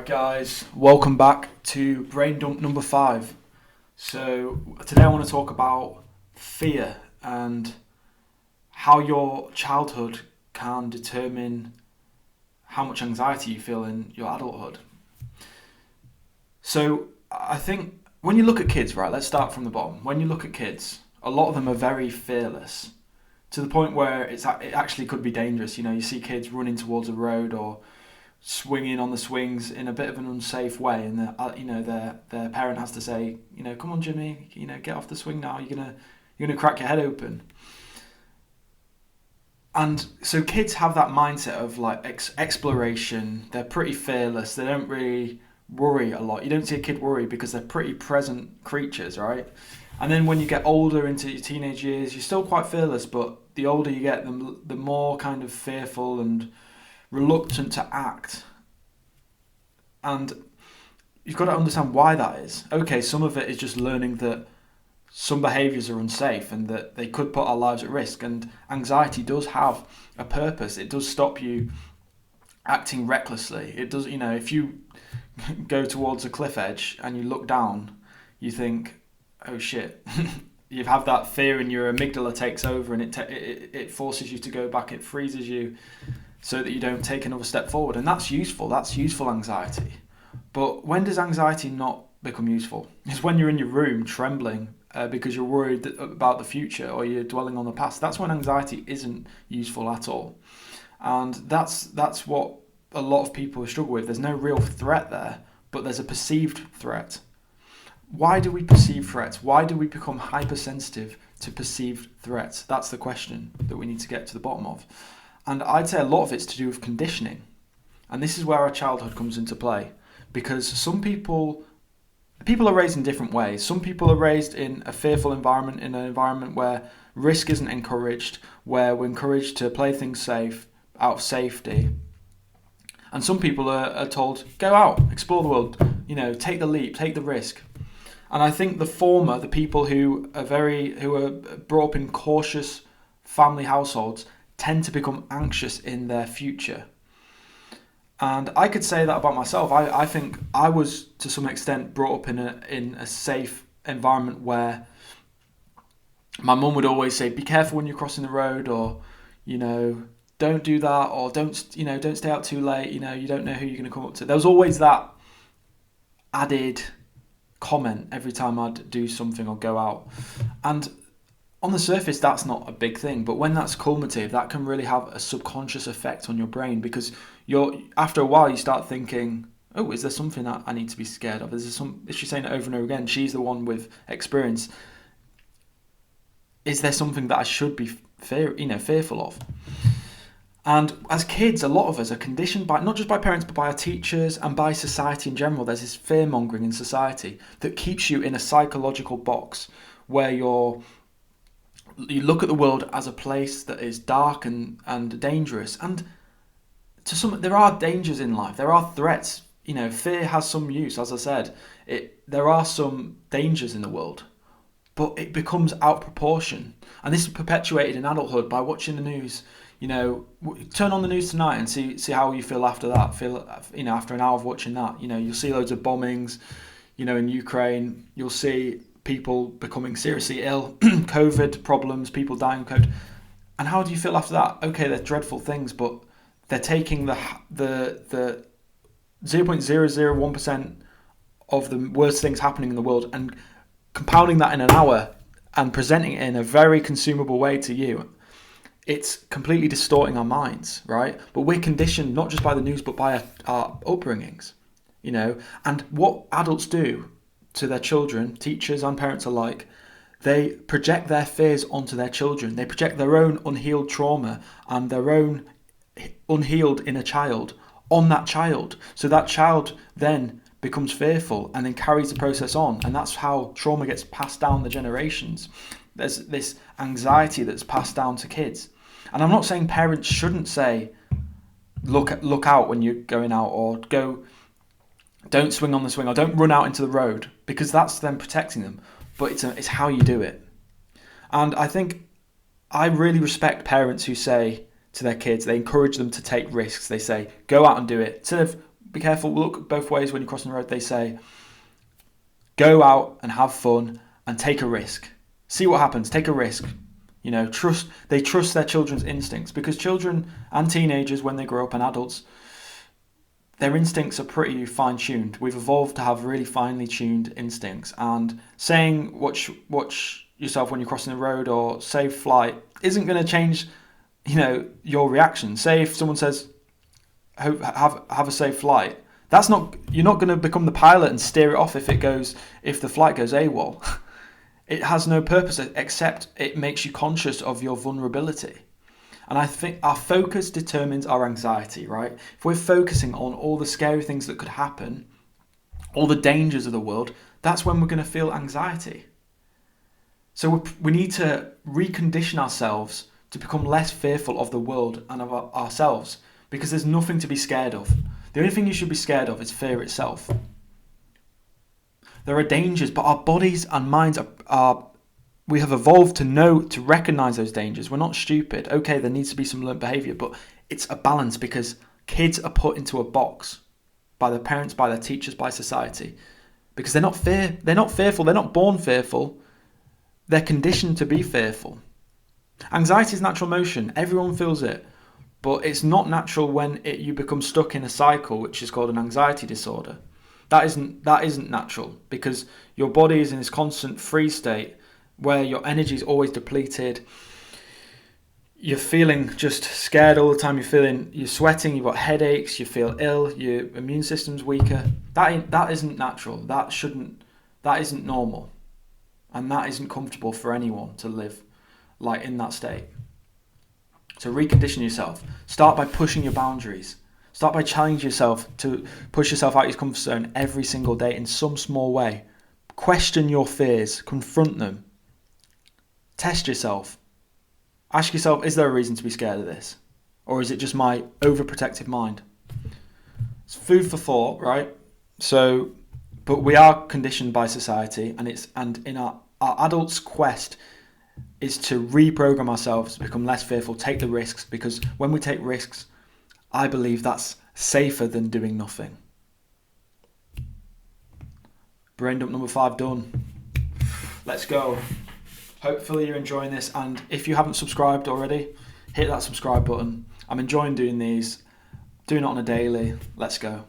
Alright guys, welcome back to Brain Dump number 5. So today I want to talk about fear and how your childhood can determine how much anxiety you feel in your adulthood. So I think when you look at kids, right, let's start from the bottom. When you look at kids, a lot of them are very fearless to the point where it actually could be dangerous. You know, you see kids running towards a road or swinging on the swings in a bit of an unsafe way, and their parent has to say, come on Jimmy, get off the swing now, you're gonna crack your head open. And so kids have that mindset of like exploration. They're pretty fearless. They don't really worry a lot. You don't see a kid worry because they're pretty present creatures, right? And then when you get older into your teenage years, you're still quite fearless, but the older you get, the more kind of fearful and reluctant to act. And you've got to understand why that is. Okay, some of it is just learning that some behaviours are unsafe and that they could put our lives at risk, and anxiety does have a purpose. It does stop you acting recklessly. It does, if you go towards a cliff edge and you look down, you think, oh shit. You have that fear and your amygdala takes over, and it forces you to go back. It freezes you so that you don't take another step forward. And that's useful. That's useful anxiety. But when does anxiety not become useful? It's when you're in your room trembling because you're worried about the future or you're dwelling on the past. That's when anxiety isn't useful at all. And that's what a lot of people struggle with. There's no real threat there, but there's a perceived threat. Why do we perceive threats? Why do we become hypersensitive to perceived threats? That's the question that we need to get to the bottom of. And I'd say a lot of it's to do with conditioning. And this is where our childhood comes into play. Because some people are raised in different ways. Some people are raised in a fearful environment, in an environment where risk isn't encouraged, where we're encouraged to play things safe, out of safety. And some people are told, go out, explore the world, take the leap, take the risk. And I think the former, the people who are brought up in cautious family households, tend to become anxious in their future. And I could say that about myself. I think I was, to some extent, brought up in a safe environment where my mum would always say, be careful when you're crossing the road, or, don't do that, or don't stay out too late, you don't know who you're going to come up to. There was always that added comment every time I'd do something or go out. And on the surface, that's not a big thing, but when that's cumulative, that can really have a subconscious effect on your brain, because after a while you start thinking, oh, is there something that I need to be scared of? Is she's saying it over and over again? She's the one with experience. Is there something that I should be fearful of? And as kids, a lot of us are conditioned by, not just by parents, but by our teachers and by society in general. There's this fearmongering in society that keeps you in a psychological box where you look at the world as a place that is dark and dangerous. And there are dangers in life. There are threats. Fear has some use, as I said. There are some dangers in the world, but it becomes out of proportion. And this is perpetuated in adulthood by watching the news. Turn on the news tonight and see how you feel after that. After an hour of watching that, you'll see loads of bombings, in Ukraine. You'll see people becoming seriously ill, COVID problems, people dying of COVID. And how do you feel after that? Okay, they're dreadful things, but they're taking the 0.001% of the worst things happening in the world and compounding that in an hour and presenting it in a very consumable way to you. It's completely distorting our minds, right? But we're conditioned not just by the news, but by our upbringings, And what adults do to their children, teachers and parents alike, they project their fears onto their children. They project their own unhealed trauma and their own unhealed inner child on that child. So that child then becomes fearful and then carries the process on. And that's how trauma gets passed down the generations. There's this anxiety that's passed down to kids. And I'm not saying parents shouldn't say, look out when you're going out, or don't swing on the swing, or don't run out into the road, because that's them protecting them. But it's how you do it. And I think I really respect parents who say to their kids, they encourage them to take risks. They say, go out and do it. Instead of be careful, look both ways when you're crossing the road. They say, go out and have fun and take a risk. See what happens, take a risk. You know, they trust their children's instincts, because children and teenagers, when they grow up, and adults, their instincts are pretty fine-tuned. We've evolved to have really finely tuned instincts, and saying watch yourself when you're crossing the road or save flight isn't going to change, you know, your reaction. Say if someone says have a safe flight, you're not going to become the pilot and steer it off if the flight goes AWOL. It has no purpose except it makes you conscious of your vulnerability. And I think our focus determines our anxiety, right? If we're focusing on all the scary things that could happen, all the dangers of the world, that's when we're going to feel anxiety. So we need to recondition ourselves to become less fearful of the world and of ourselves, because there's nothing to be scared of. The only thing you should be scared of is fear itself. There are dangers, but our bodies and minds we have evolved to recognize those dangers. We're not stupid. Okay, there needs to be some learned behavior, but it's a balance, because kids are put into a box by their parents, by their teachers, by society, because they're not fearful. They're not born fearful. They're conditioned to be fearful. Anxiety is natural emotion. Everyone feels it, but it's not natural when you become stuck in a cycle, which is called an anxiety disorder. That isn't natural, because your body is in this constant freeze state where your energy is always depleted. You're feeling just scared all the time. You're sweating. You've got headaches. You feel ill. Your immune system's weaker. That isn't natural. That isn't normal, and that isn't comfortable for anyone to live like in that state. So recondition yourself. Start by pushing your boundaries. Start by challenging yourself to push yourself out of your comfort zone every single day in some small way. Question your fears. Confront them. Test yourself. Ask yourself, is there a reason to be scared of this? Or is it just my overprotective mind? It's food for thought, right? So, but we are conditioned by society, and in our adults' quest is to reprogram ourselves to become less fearful, take the risks, because when we take risks, I believe that's safer than doing nothing. Brain dump number 5 done. Let's go. Hopefully you're enjoying this, and if you haven't subscribed already, hit that subscribe button. I'm enjoying doing these, doing it on a daily. Let's go.